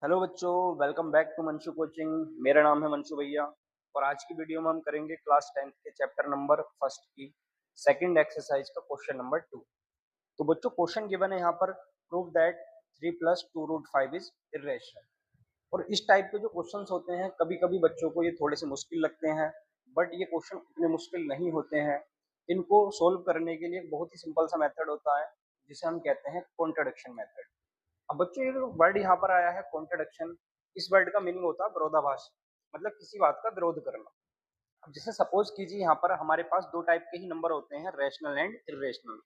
Hello बच्चों, welcome back to Manshu coaching. मेरा नाम है मंशु भैया और आज की वीडियो में हम करेंगे क्लास 10th के चैप्टर नंबर फर्स्ट की सेकंड एक्सरसाइज का क्वेश्चन नंबर 2। तो बच्चों क्वेश्चन गिवन है यहाँ पर, prove that 3 plus 2 root 5 is irrational. और इस टाइप के जो क्वेश्चंस होते हैं कभी कभी बच्चों को ये थोड़े से मुश्किल लगते हैं, बट ये क्वेश्चन इतने मुश्किल नहीं होते हैं। इनको सोल्व करने के लिए एक बहुत ही सिंपल सा मेथड होता है जिसे हम कहते हैं कॉन्ट्रडिक्शन मेथड। अब बच्चों ये जो वर्ड यहाँ पर आया है कॉन्ट्रडिक्शन, इस वर्ड का मीनिंग होता है विरोधाभास, मतलब किसी बात का विरोध करना। अब जैसे सपोज कीजिए यहाँ पर हमारे पास दो टाइप के ही नंबर होते हैं, रैशनल एंड इरेशनल।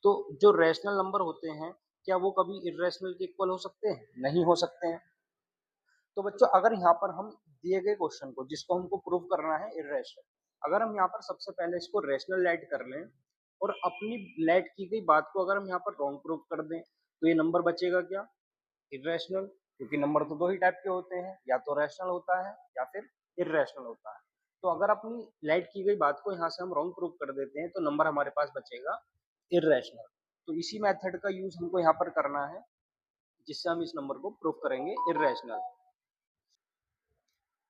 तो जो रैशनल नंबर होते हैं क्या वो कभी इरेशनल के इक्वल हो सकते हैं? नहीं हो सकते हैं। तो बच्चों अगर यहाँ पर हम दिए गए क्वेश्चन को जिसको हमको प्रूव करना है इरेशनल, अगर हम यहाँ पर सबसे पहले इसको रैशनल लेट कर लें और अपनी लेट की गई बात को अगर हम यहाँ पर रॉन्ग प्रूव कर दें, तो ये नंबर बचेगा क्या? इरेशनल। क्योंकि नंबर तो दो ही टाइप के होते हैं, या तो रैशनल होता है या फिर इरेशनल होता है। तो अगर अपनी लेट की गई बात को यहाँ से हम रॉन्ग प्रूव कर देते हैं तो नंबर हमारे पास बचेगा इरेशनल। तो इसी मेथड का यूज हमको यहाँ पर करना है जिससे हम इस नंबर को प्रूव करेंगे इरेशनल।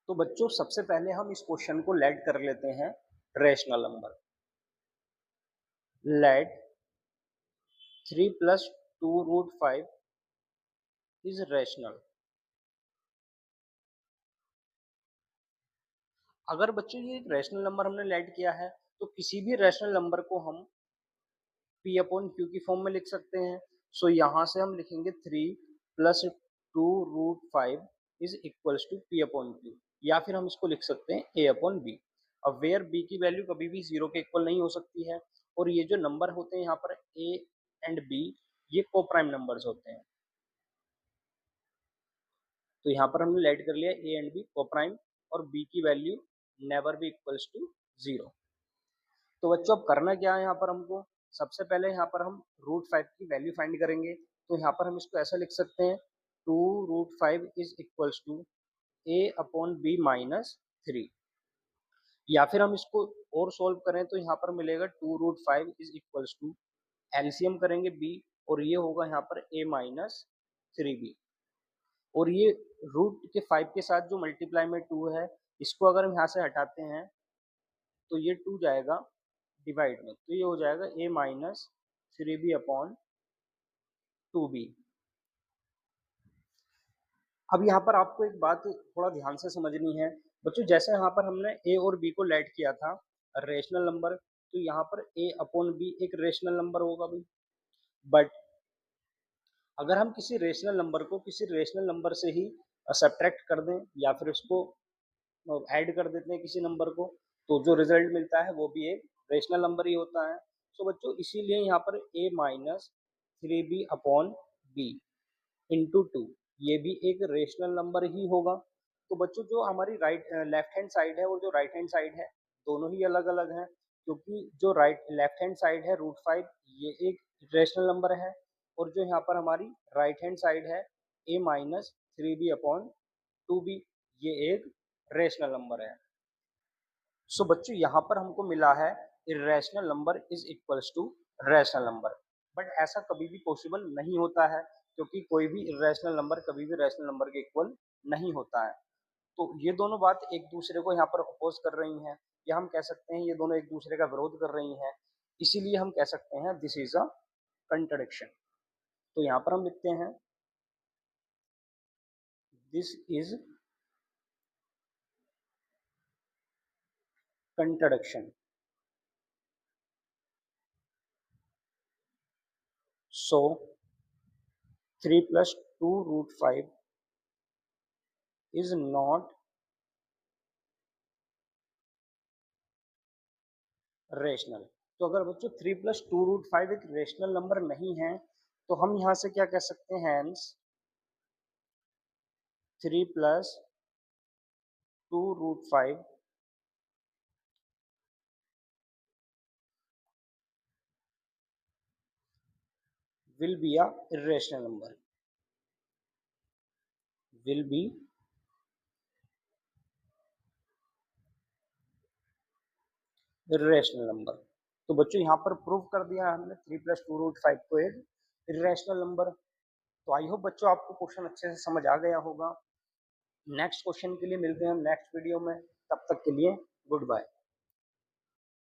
तो बच्चों सबसे पहले हम इस क्वेश्चन को लेट कर लेते हैं rational number. Let 3 plus 2 root 5 is rational. अगर बच्चों ये एक रैशनल नंबर हमने लेट किया है तो किसी भी रैशनल नंबर को हम पी अपॉन क्यू की फॉर्म में लिख सकते हैं। सो यहाँ से हम लिखेंगे 3 plus 2 root 5 is equals to p upon q, या फिर हम इसको लिख सकते हैं ए अपॉन बी। अब वेयर बी की वैल्यू कभी भी जीरो के इक्वल नहीं हो सकती है, और ये जो नंबर होते हैं यहाँ पर ए एंड बी, ये को प्राइम नंबर्स होते हैं। तो यहाँ पर हमने लेट कर लिया ए एंड बी को प्राइम, और बी की value never be equals to zero. तो बच्चों अब करना क्या है यहाँ पर हमको, सबसे पहले यहाँ पर हम रूट 5 की वैल्यू फाइंड करेंगे। तो यहाँ पर हम इसको ऐसा लिख सकते हैं 2 root 5 is equals to a upon b minus 3। या फिर हम इसको और सोल्व करें तो यहाँ पर मिलेगा 2 root 5 is equals to, LCM करेंगे बी, और ये होगा यहाँ पर ए माइनस 3b। और ये रूट के 5 के साथ जो मल्टीप्लाई में 2 है, इसको अगर हम यहाँ से हटाते हैं तो ये 2 जाएगा डिवाइड में, तो ये हो जाएगा a minus 3b upon 2b। अब यहाँ पर आपको एक बात थोड़ा ध्यान से समझनी है बच्चों, जैसे यहाँ पर हमने a और b को लेट किया था रेशनल नंबर, तो यहाँ पर a अपॉन b एक रेशनल नंबर होगा भाई। बट अगर हम किसी रेशनल नंबर को किसी रेशनल नंबर से ही सब्ट्रैक्ट कर दें या फिर उसको ऐड कर देते हैं किसी नंबर को, तो जो रिजल्ट मिलता है वो भी एक रेशनल नंबर ही होता है। तो बच्चों इसीलिए यहाँ पर a minus 3b upon b into 2, ये भी एक रेशनल नंबर ही होगा। तो बच्चों जो हमारी राइट लेफ्ट हैंड साइड है और जो राइट हैंड साइड है, दोनों ही अलग अलग हैं, क्योंकि जो राइट लेफ्ट हैंड साइड है रूट 5, ये एक रेशनल नंबर है, और जो यहाँ पर हमारी राइट हैंड साइड है a minus 3b upon 2b, ये एक रेशनल नंबर है। सो बच्चों यहाँ पर हमको मिला है irrational number is equals to rational number. But ऐसा कभी भी पॉसिबल नहीं होता है, क्योंकि कोई भी इरेशनल नंबर कभी भी रैशनल नंबर के इक्वल नहीं होता है। तो ये दोनों बात एक दूसरे को यहाँ पर अपोज कर रही हैं, या हम कह सकते हैं ये दोनों एक दूसरे का विरोध कर रही हैं। इसीलिए हम कह सकते हैं दिस इज अ कंट्रडिक्शन। तो यहाँ पर हम लिखते हैं this is contradiction. So 3 plus 2 root 5 is not rational. तो अगर बच्चों 3 प्लस 2 रूट 5 एक रेशनल नंबर नहीं है, तो हम यहाँ से क्या कह सकते हैं, hence 3 plus 2 root 5 will be a irrational number, will be irrational number। तो बच्चों यहाँ पर प्रूव कर दिया हमने 3 प्लस 2 रूट 5 को एक इरेशनल नंबर। तो आई होप बच्चों आपको क्वेश्चन अच्छे से समझ आ गया होगा। नेक्स्ट क्वेश्चन के लिए मिलते हैं हम नेक्स्ट वीडियो में, तब तक के लिए गुड बाय।